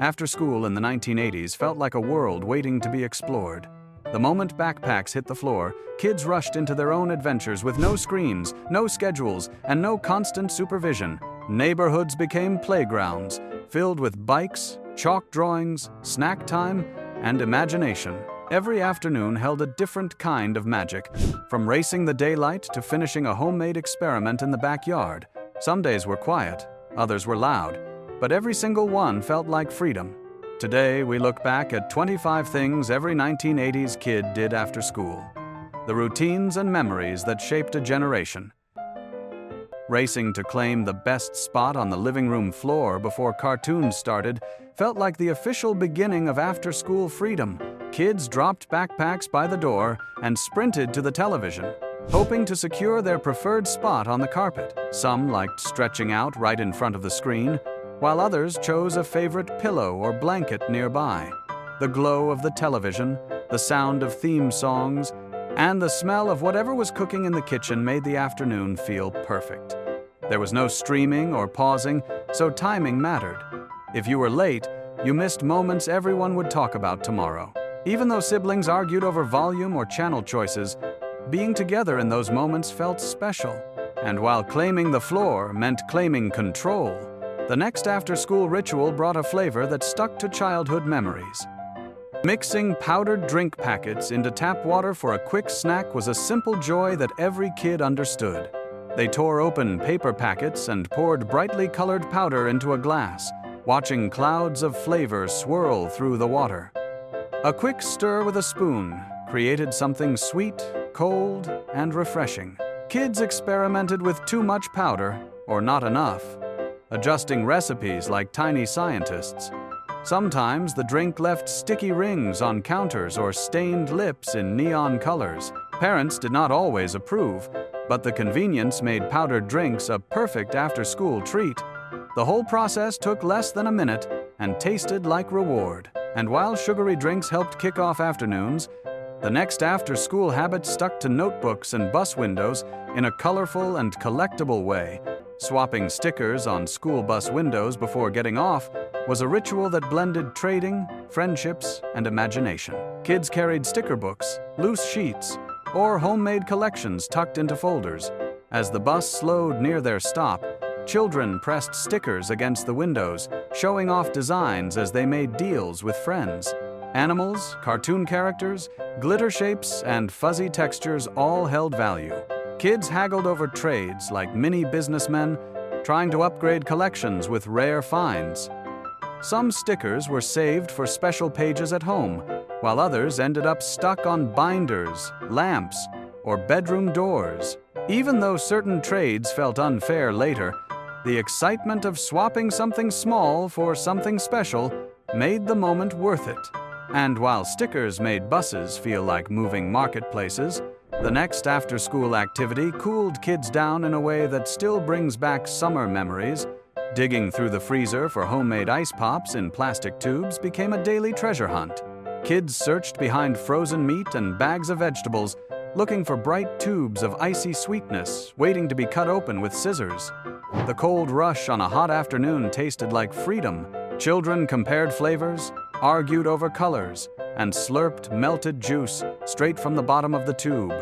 After school in the 1980s felt like a world waiting to be explored. The moment backpacks hit the floor, kids rushed into their own adventures with no screens, no schedules, and no constant supervision. Neighborhoods became playgrounds, filled with bikes, chalk drawings, snack time, and imagination. Every afternoon held a different kind of magic, from racing the daylight to finishing a homemade experiment in the backyard. Some days were quiet, others were loud, but every single one felt like freedom. Today, we look back at 25 things every 1980s kid did after school. The routines and memories that shaped a generation. Racing to claim the best spot on the living room floor before cartoons started felt like the official beginning of after-school freedom. Kids dropped backpacks by the door and sprinted to the television, hoping to secure their preferred spot on the carpet. Some liked stretching out right in front of the screen, while others chose a favorite pillow or blanket nearby. The glow of the television, the sound of theme songs, and the smell of whatever was cooking in the kitchen made the afternoon feel perfect. There was no streaming or pausing, so timing mattered. If you were late, you missed moments everyone would talk about tomorrow. Even though siblings argued over volume or channel choices, being together in those moments felt special. And while claiming the floor meant claiming control, the next after-school ritual brought a flavor that stuck to childhood memories. Mixing powdered drink packets into tap water for a quick snack was a simple joy that every kid understood. They tore open paper packets and poured brightly colored powder into a glass, watching clouds of flavor swirl through the water. A quick stir with a spoon created something sweet, cold, and refreshing. Kids experimented with too much powder, or not enough, adjusting recipes like tiny scientists. Sometimes the drink left sticky rings on counters or stained lips in neon colors. Parents did not always approve, but the convenience made powdered drinks a perfect after-school treat. The whole process took less than a minute and tasted like reward. And while sugary drinks helped kick off afternoons, the next after-school habit stuck to notebooks and bus windows in a colorful and collectible way. Swapping stickers on school bus windows before getting off was a ritual that blended trading, friendships, and imagination. Kids carried sticker books, loose sheets, or homemade collections tucked into folders. As the bus slowed near their stop, children pressed stickers against the windows, showing off designs as they made deals with friends. Animals, cartoon characters, glitter shapes, and fuzzy textures all held value. Kids haggled over trades like mini businessmen, trying to upgrade collections with rare finds. Some stickers were saved for special pages at home, while others ended up stuck on binders, lamps, or bedroom doors. Even though certain trades felt unfair later, the excitement of swapping something small for something special made the moment worth it. And while stickers made buses feel like moving marketplaces, the next after-school activity cooled kids down in a way that still brings back summer memories. Digging through the freezer for homemade ice pops in plastic tubes became a daily treasure hunt. Kids searched behind frozen meat and bags of vegetables, looking for bright tubes of icy sweetness waiting to be cut open with scissors. The cold rush on a hot afternoon tasted like freedom. Children compared flavors, argued over colors, and slurped melted juice straight from the bottom of the tube.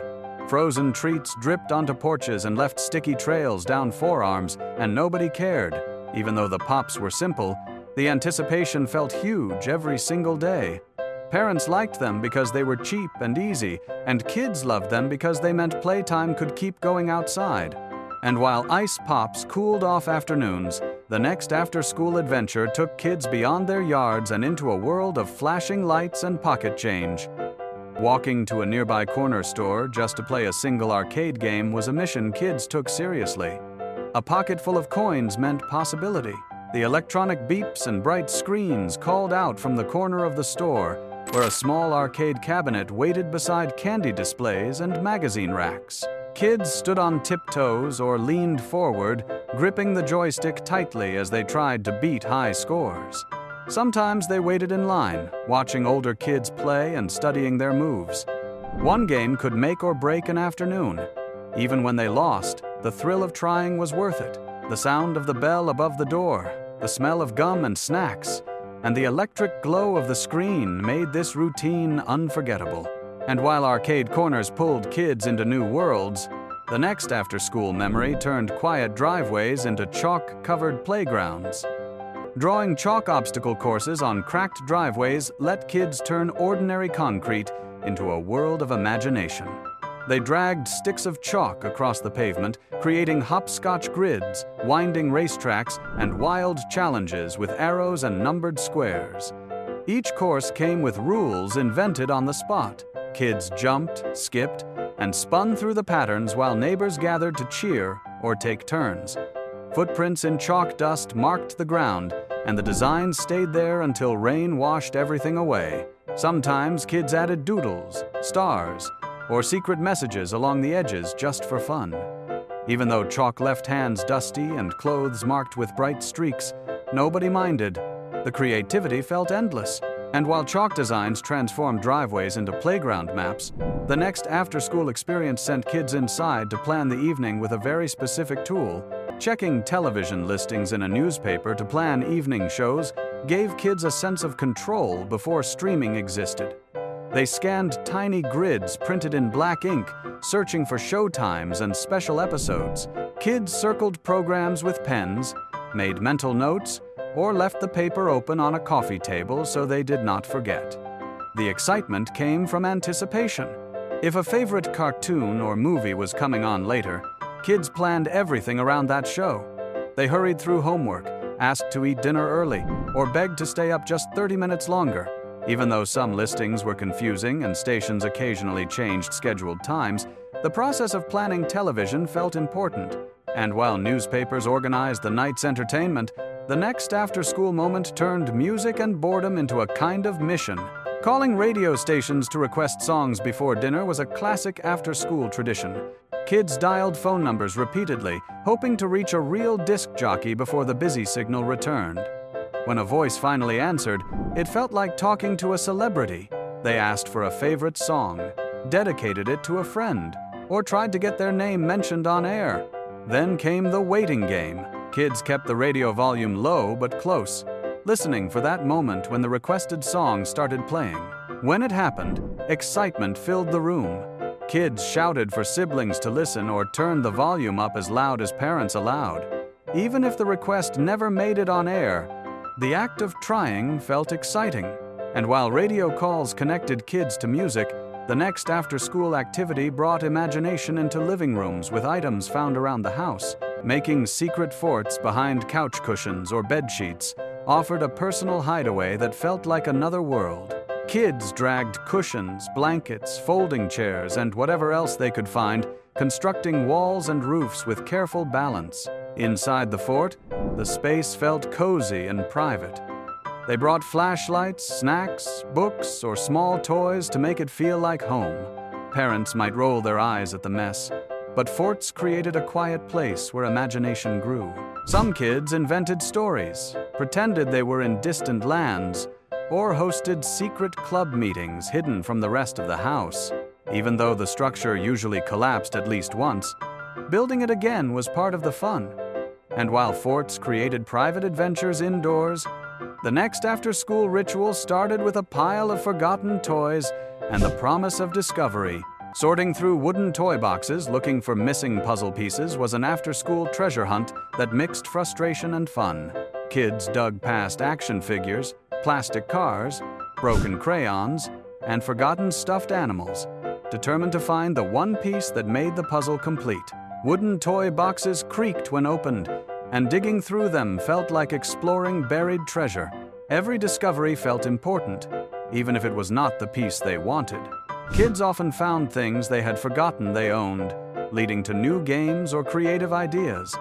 Frozen treats dripped onto porches and left sticky trails down forearms, and nobody cared. Even though the pops were simple, the anticipation felt huge every single day. Parents liked them because they were cheap and easy, and kids loved them because they meant playtime could keep going outside. And while ice pops cooled off afternoons, the next after-school adventure took kids beyond their yards and into a world of flashing lights and pocket change. Walking to a nearby corner store just to play a single arcade game was a mission kids took seriously. A pocket full of coins meant possibility. The electronic beeps and bright screens called out from the corner of the store, where a small arcade cabinet waited beside candy displays and magazine racks. Kids stood on tiptoes or leaned forward, gripping the joystick tightly as they tried to beat high scores. Sometimes they waited in line, watching older kids play and studying their moves. One game could make or break an afternoon. Even when they lost, the thrill of trying was worth it. The sound of the bell above the door, the smell of gum and snacks, and the electric glow of the screen made this routine unforgettable. And while arcade corners pulled kids into new worlds, the next after-school memory turned quiet driveways into chalk-covered playgrounds. Drawing chalk obstacle courses on cracked driveways let kids turn ordinary concrete into a world of imagination. They dragged sticks of chalk across the pavement, creating hopscotch grids, winding racetracks, and wild challenges with arrows and numbered squares. Each course came with rules invented on the spot. Kids jumped, skipped, and spun through the patterns while neighbors gathered to cheer or take turns. Footprints in chalk dust marked the ground, and the designs stayed there until rain washed everything away. Sometimes kids added doodles, stars, or secret messages along the edges just for fun. Even though chalk left hands dusty and clothes marked with bright streaks, nobody minded. The creativity felt endless. And while chalk designs transformed driveways into playground maps, the next after-school experience sent kids inside to plan the evening with a very specific tool. Checking television listings in a newspaper to plan evening shows gave kids a sense of control before streaming existed. They scanned tiny grids printed in black ink, searching for show times and special episodes. Kids circled programs with pens, made mental notes, or left the paper open on a coffee table so they did not forget. The excitement came from anticipation. If a favorite cartoon or movie was coming on later, kids planned everything around that show. They hurried through homework, asked to eat dinner early, or begged to stay up just 30 minutes longer. Even though some listings were confusing and stations occasionally changed scheduled times, the process of planning television felt important. And while newspapers organized the night's entertainment, the next after-school moment turned music and boredom into a kind of mission. Calling radio stations to request songs before dinner was a classic after-school tradition. Kids dialed phone numbers repeatedly, hoping to reach a real disc jockey before the busy signal returned. When a voice finally answered, it felt like talking to a celebrity. They asked for a favorite song, dedicated it to a friend, or tried to get their name mentioned on air. Then came the waiting game. Kids kept the radio volume low but close, listening for that moment when the requested song started playing. When it happened, excitement filled the room. Kids shouted for siblings to listen or turned the volume up as loud as parents allowed. Even if the request never made it on air, the act of trying felt exciting. And while radio calls connected kids to music, the next after-school activity brought imagination into living rooms with items found around the house. Making secret forts behind couch cushions or bed sheets offered a personal hideaway that felt like another world. Kids dragged cushions, blankets, folding chairs, and whatever else they could find, constructing walls and roofs with careful balance. Inside the fort, the space felt cozy and private. They brought flashlights, snacks, books, or small toys to make it feel like home. Parents might roll their eyes at the mess, but forts created a quiet place where imagination grew. Some kids invented stories, pretended they were in distant lands, or hosted secret club meetings hidden from the rest of the house. Even though the structure usually collapsed at least once, building it again was part of the fun. And while forts created private adventures indoors, the next after-school ritual started with a pile of forgotten toys and the promise of discovery. Sorting through wooden toy boxes looking for missing puzzle pieces was an after-school treasure hunt that mixed frustration and fun. Kids dug past action figures, plastic cars, broken crayons, and forgotten stuffed animals, determined to find the one piece that made the puzzle complete. Wooden toy boxes creaked when opened, and digging through them felt like exploring buried treasure. Every discovery felt important, even if it was not the piece they wanted. Kids often found things they had forgotten they owned, leading to new games or creative ideas.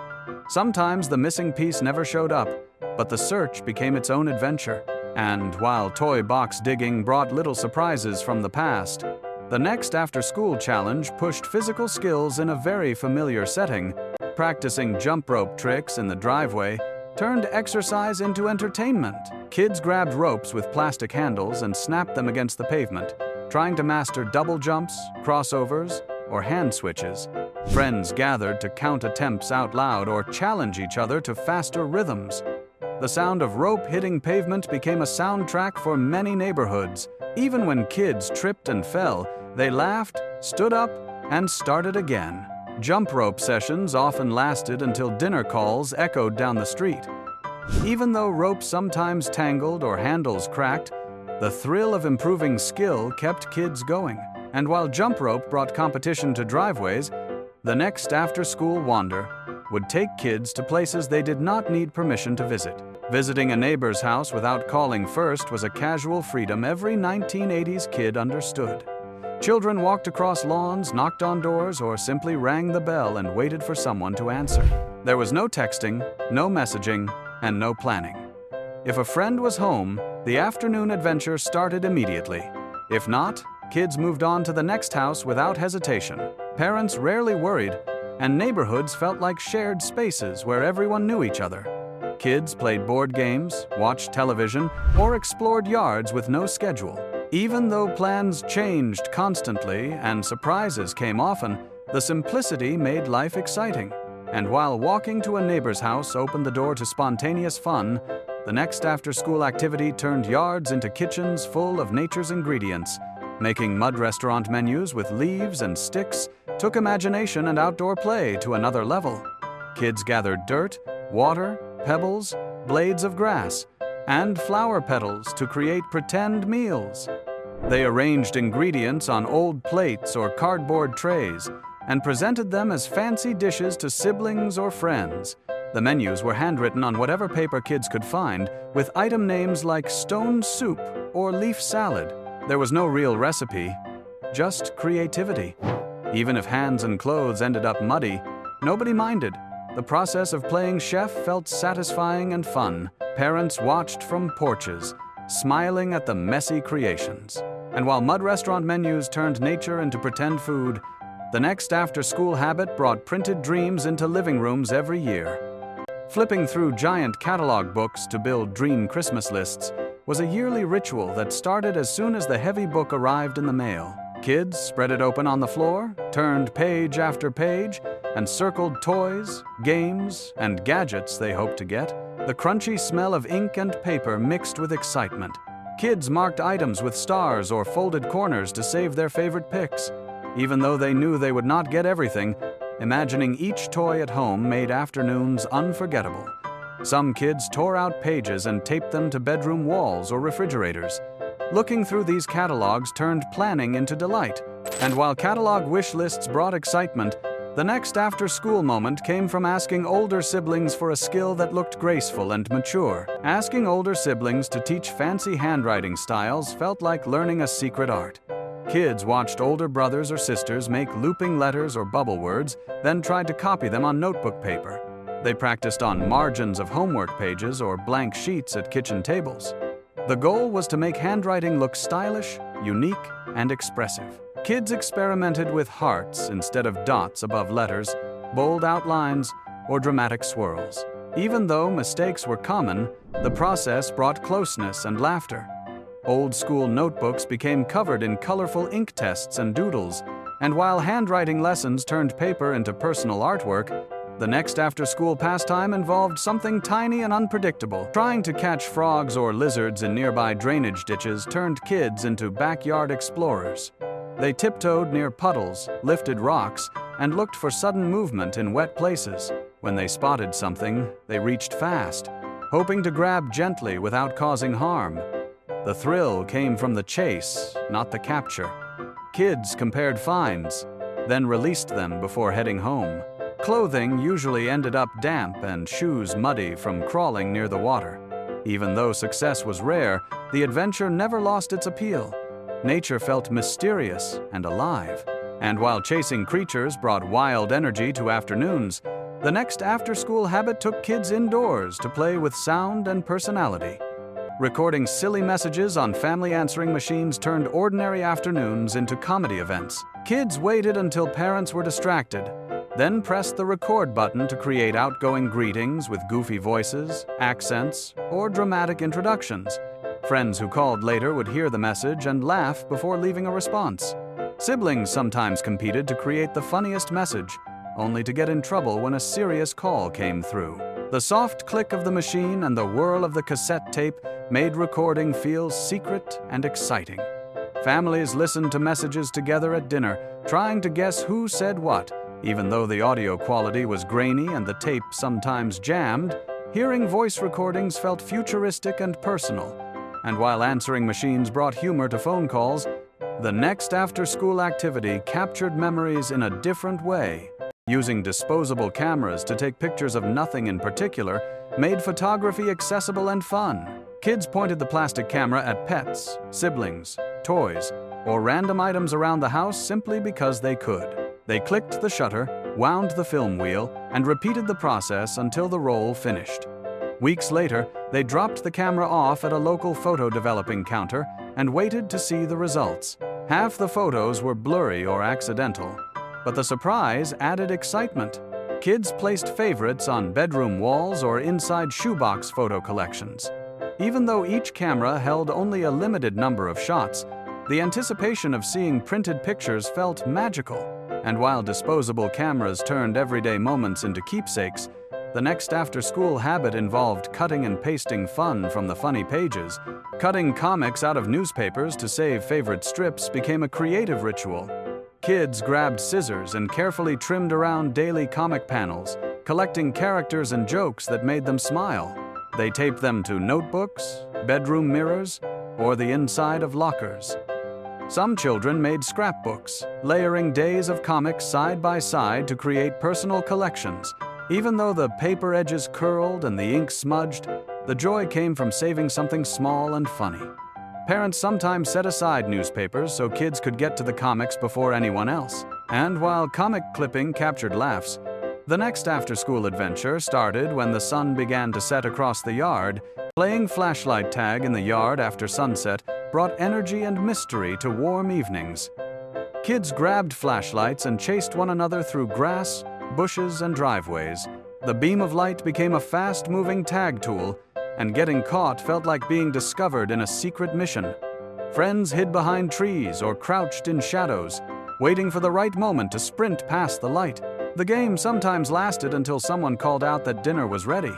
Sometimes the missing piece never showed up, but the search became its own adventure. And while toy box digging brought little surprises from the past, the next after-school challenge pushed physical skills in a very familiar setting. Practicing jump rope tricks in the driveway turned exercise into entertainment. Kids grabbed ropes with plastic handles and snapped them against the pavement, trying to master double jumps, crossovers, or hand switches. Friends gathered to count attempts out loud or challenge each other to faster rhythms. The sound of rope hitting pavement became a soundtrack for many neighborhoods. Even when kids tripped and fell, they laughed, stood up, and started again. Jump rope sessions often lasted until dinner calls echoed down the street. Even though rope sometimes tangled or handles cracked, the thrill of improving skill kept kids going. And while jump rope brought competition to driveways, the next after-school wander would take kids to places they did not need permission to visit. Visiting a neighbor's house without calling first was a casual freedom every 1980s kid understood. Children walked across lawns, knocked on doors, or simply rang the bell and waited for someone to answer. There was no texting, no messaging, and no planning. If a friend was home, the afternoon adventure started immediately. If not, kids moved on to the next house without hesitation. Parents rarely worried, and neighborhoods felt like shared spaces where everyone knew each other. Kids played board games, watched television, or explored yards with no schedule. Even though plans changed constantly and surprises came often, the simplicity made life exciting. And while walking to a neighbor's house opened the door to spontaneous fun, the next after-school activity turned yards into kitchens full of nature's ingredients. Making mud restaurant menus with leaves and sticks took imagination and outdoor play to another level. Kids gathered dirt, water, pebbles, blades of grass, and flower petals to create pretend meals. They arranged ingredients on old plates or cardboard trays and presented them as fancy dishes to siblings or friends. The menus were handwritten on whatever paper kids could find, with item names like stone soup or leaf salad. There was no real recipe, just creativity. Even if hands and clothes ended up muddy, nobody minded. The process of playing chef felt satisfying and fun. Parents watched from porches, smiling at the messy creations. And while mud restaurant menus turned nature into pretend food, the next after-school habit brought printed dreams into living rooms every year. Flipping through giant catalog books to build dream Christmas lists was a yearly ritual that started as soon as the heavy book arrived in the mail. Kids spread it open on the floor, turned page after page, and circled toys, games, and gadgets they hoped to get. The crunchy smell of ink and paper mixed with excitement. Kids marked items with stars or folded corners to save their favorite picks. Even though they knew they would not get everything, imagining each toy at home made afternoons unforgettable. Some kids tore out pages and taped them to bedroom walls or refrigerators. Looking through these catalogs turned planning into delight. And while catalog wish lists brought excitement, the next after-school moment came from asking older siblings for a skill that looked graceful and mature. Asking older siblings to teach fancy handwriting styles felt like learning a secret art. Kids watched older brothers or sisters make looping letters or bubble words, then tried to copy them on notebook paper. They practiced on margins of homework pages or blank sheets at kitchen tables. The goal was to make handwriting look stylish, unique, and expressive. Kids experimented with hearts instead of dots above letters, bold outlines, or dramatic swirls. Even though mistakes were common, the process brought closeness and laughter. Old-school notebooks became covered in colorful ink tests and doodles, and while handwriting lessons turned paper into personal artwork, the next after-school pastime involved something tiny and unpredictable. Trying to catch frogs or lizards in nearby drainage ditches turned kids into backyard explorers. They tiptoed near puddles, lifted rocks, and looked for sudden movement in wet places. When they spotted something, they reached fast, hoping to grab gently without causing harm. The thrill came from the chase, not the capture. Kids compared finds, then released them before heading home. Clothing usually ended up damp and shoes muddy from crawling near the water. Even though success was rare, the adventure never lost its appeal. Nature felt mysterious and alive. And while chasing creatures brought wild energy to afternoons, the next after-school habit took kids indoors to play with sound and personality. Recording silly messages on family answering machines turned ordinary afternoons into comedy events. Kids waited until parents were distracted, then pressed the record button to create outgoing greetings with goofy voices, accents, or dramatic introductions. Friends who called later would hear the message and laugh before leaving a response. Siblings sometimes competed to create the funniest message, only to get in trouble when a serious call came through. The soft click of the machine and the whirl of the cassette tape made recording feel secret and exciting. Families listened to messages together at dinner, trying to guess who said what. Even though the audio quality was grainy and the tape sometimes jammed, hearing voice recordings felt futuristic and personal. And while answering machines brought humor to phone calls, the next after-school activity captured memories in a different way. Using disposable cameras to take pictures of nothing in particular made photography accessible and fun. Kids pointed the plastic camera at pets, siblings, toys, or random items around the house simply because they could. They clicked the shutter, wound the film wheel, and repeated the process until the roll finished. Weeks later, they dropped the camera off at a local photo developing counter and waited to see the results. Half the photos were blurry or accidental, but the surprise added excitement. Kids placed favorites on bedroom walls or inside shoebox photo collections. Even though each camera held only a limited number of shots, the anticipation of seeing printed pictures felt magical. And while disposable cameras turned everyday moments into keepsakes, the next after-school habit involved cutting and pasting fun from the funny pages. Cutting comics out of newspapers to save favorite strips became a creative ritual. Kids grabbed scissors and carefully trimmed around daily comic panels, collecting characters and jokes that made them smile. They taped them to notebooks, bedroom mirrors, or the inside of lockers. Some children made scrapbooks, layering days of comics side by side to create personal collections. Even though the paper edges curled and the ink smudged, the joy came from saving something small and funny. Parents sometimes set aside newspapers so kids could get to the comics before anyone else. And while comic clipping captured laughs, the next after-school adventure started when the sun began to set across the yard. Playing flashlight tag in the yard after sunset brought energy and mystery to warm evenings. Kids grabbed flashlights and chased one another through grass, bushes, and driveways. The beam of light became a fast-moving tag tool, and getting caught felt like being discovered in a secret mission. Friends hid behind trees or crouched in shadows, waiting for the right moment to sprint past the light. The game sometimes lasted until someone called out that dinner was ready.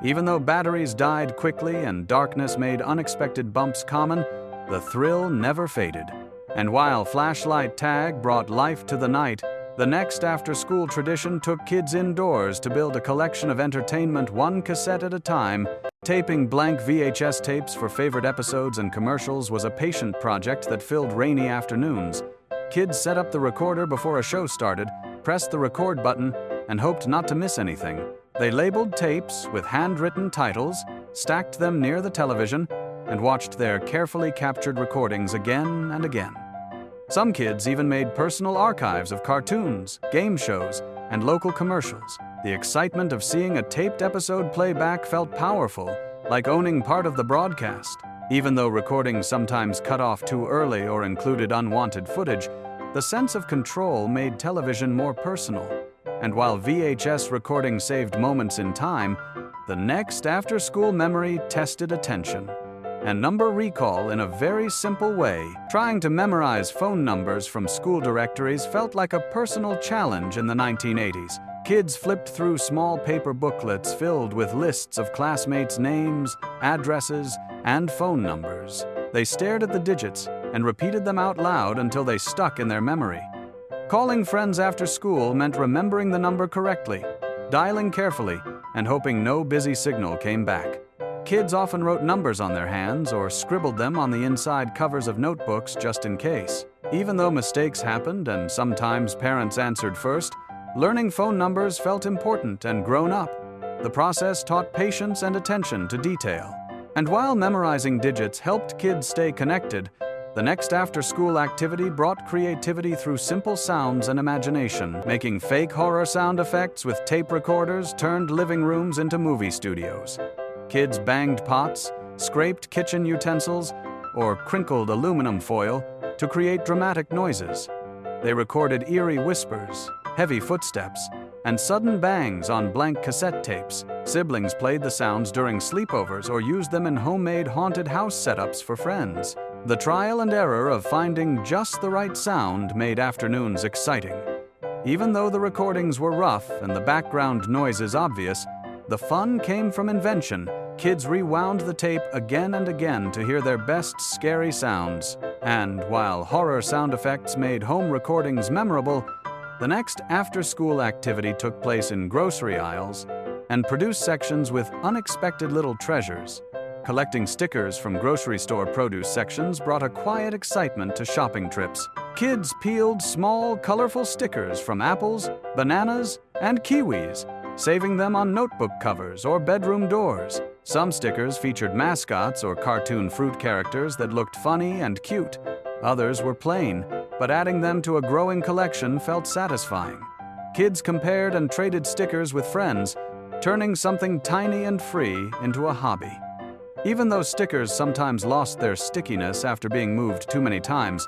Even though batteries died quickly and darkness made unexpected bumps common, the thrill never faded. And while flashlight tag brought life to the night, the next after-school tradition took kids indoors to build a collection of entertainment one cassette at a time. Taping blank VHS tapes for favorite episodes and commercials was a patient project that filled rainy afternoons. Kids set up the recorder before a show started, pressed the record button, and hoped not to miss anything. They labeled tapes with handwritten titles, stacked them near the television, and watched their carefully captured recordings again and again. Some kids even made personal archives of cartoons, game shows, and local commercials. The excitement of seeing a taped episode play back felt powerful, like owning part of the broadcast. Even though recordings sometimes cut off too early or included unwanted footage, the sense of control made television more personal. And while VHS recording saved moments in time, the next after-school memory tested attention and number recall in a very simple way. Trying to memorize phone numbers from school directories felt like a personal challenge in the 1980s. Kids flipped through small paper booklets filled with lists of classmates' names, addresses, and phone numbers. They stared at the digits and repeated them out loud until they stuck in their memory. Calling friends after school meant remembering the number correctly, dialing carefully, and hoping no busy signal came back. Kids often wrote numbers on their hands or scribbled them on the inside covers of notebooks just in case. Even though mistakes happened and sometimes parents answered first, learning phone numbers felt important and grown up. The process taught patience and attention to detail. And while memorizing digits helped kids stay connected, the next after-school activity brought creativity through simple sounds and imagination. Making fake horror sound effects with tape recorders turned living rooms into movie studios. Kids banged pots, scraped kitchen utensils, or crinkled aluminum foil to create dramatic noises. They recorded eerie whispers, heavy footsteps, and sudden bangs on blank cassette tapes. Siblings played the sounds during sleepovers or used them in homemade haunted house setups for friends. The trial and error of finding just the right sound made afternoons exciting. Even though the recordings were rough and the background noises obvious, The fun came from invention. Kids rewound the tape again and again to hear their best scary sounds. And while horror sound effects made home recordings memorable, the next after-school activity took place in grocery aisles and produce sections with unexpected little treasures. Collecting stickers from grocery store produce sections brought a quiet excitement to shopping trips. Kids peeled small, colorful stickers from apples, bananas, and kiwis, saving them on notebook covers or bedroom doors. Some stickers featured mascots or cartoon fruit characters that looked funny and cute. Others were plain, but adding them to a growing collection felt satisfying. Kids compared and traded stickers with friends, turning something tiny and free into a hobby. Even though stickers sometimes lost their stickiness after being moved too many times,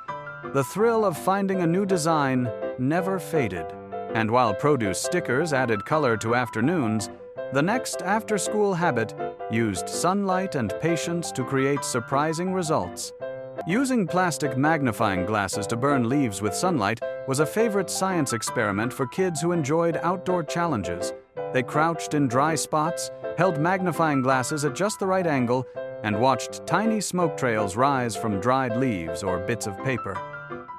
the thrill of finding a new design never faded. And while produce stickers added color to afternoons, the next after-school habit used sunlight and patience to create surprising results. Using plastic magnifying glasses to burn leaves with sunlight was a favorite science experiment for kids who enjoyed outdoor challenges. They crouched in dry spots, held magnifying glasses at just the right angle, and watched tiny smoke trails rise from dried leaves or bits of paper.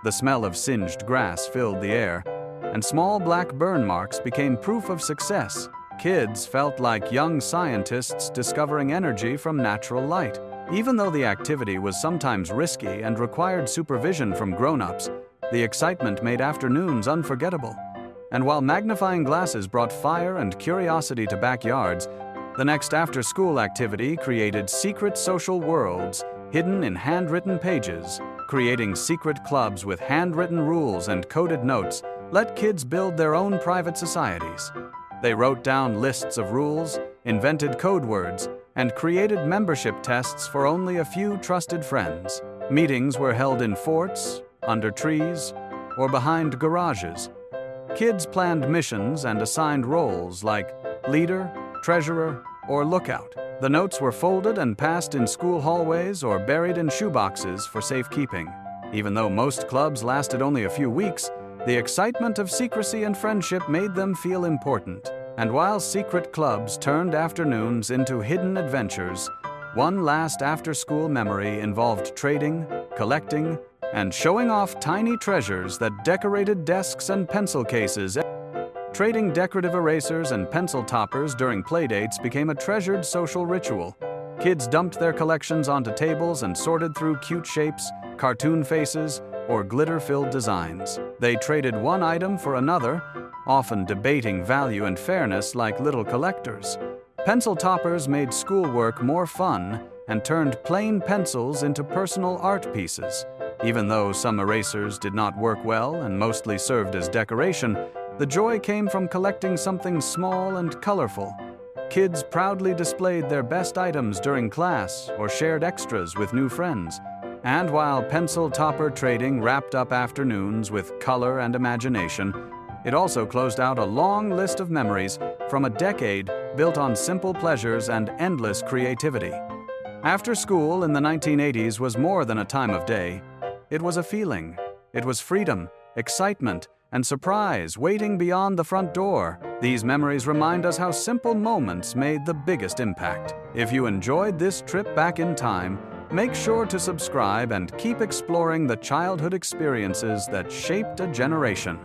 The smell of singed grass filled the air, and small black burn marks became proof of success. Kids felt like young scientists discovering energy from natural light. Even though the activity was sometimes risky and required supervision from grown-ups, the excitement made afternoons unforgettable. And while magnifying glasses brought fire and curiosity to backyards, the next after-school activity created secret social worlds hidden in handwritten pages. Creating secret clubs with handwritten rules and coded notes let kids build their own private societies. They wrote down lists of rules, invented code words, and created membership tests for only a few trusted friends. Meetings were held in forts, under trees, or behind garages. Kids planned missions and assigned roles like leader, treasurer, or lookout. The notes were folded and passed in school hallways or buried in shoeboxes for safekeeping. Even though most clubs lasted only a few weeks, the excitement of secrecy and friendship made them feel important. And while secret clubs turned afternoons into hidden adventures, one last after-school memory involved trading, collecting, and showing off tiny treasures that decorated desks and pencil cases. Trading decorative erasers and pencil toppers during playdates became a treasured social ritual. Kids dumped their collections onto tables and sorted through cute shapes, cartoon faces, or glitter-filled designs. They traded one item for another, often debating value and fairness like little collectors. Pencil toppers made schoolwork more fun and turned plain pencils into personal art pieces. Even though some erasers did not work well and mostly served as decoration, the joy came from collecting something small and colorful. Kids proudly displayed their best items during class or shared extras with new friends. And while pencil topper trading wrapped up afternoons with color and imagination, it also closed out a long list of memories from a decade built on simple pleasures and endless creativity. After school in the 1980s was more than a time of day. It was a feeling. It was freedom, excitement, and surprise waiting beyond the front door. These memories remind us how simple moments made the biggest impact. If you enjoyed this trip back in time, make sure to subscribe and keep exploring the childhood experiences that shaped a generation.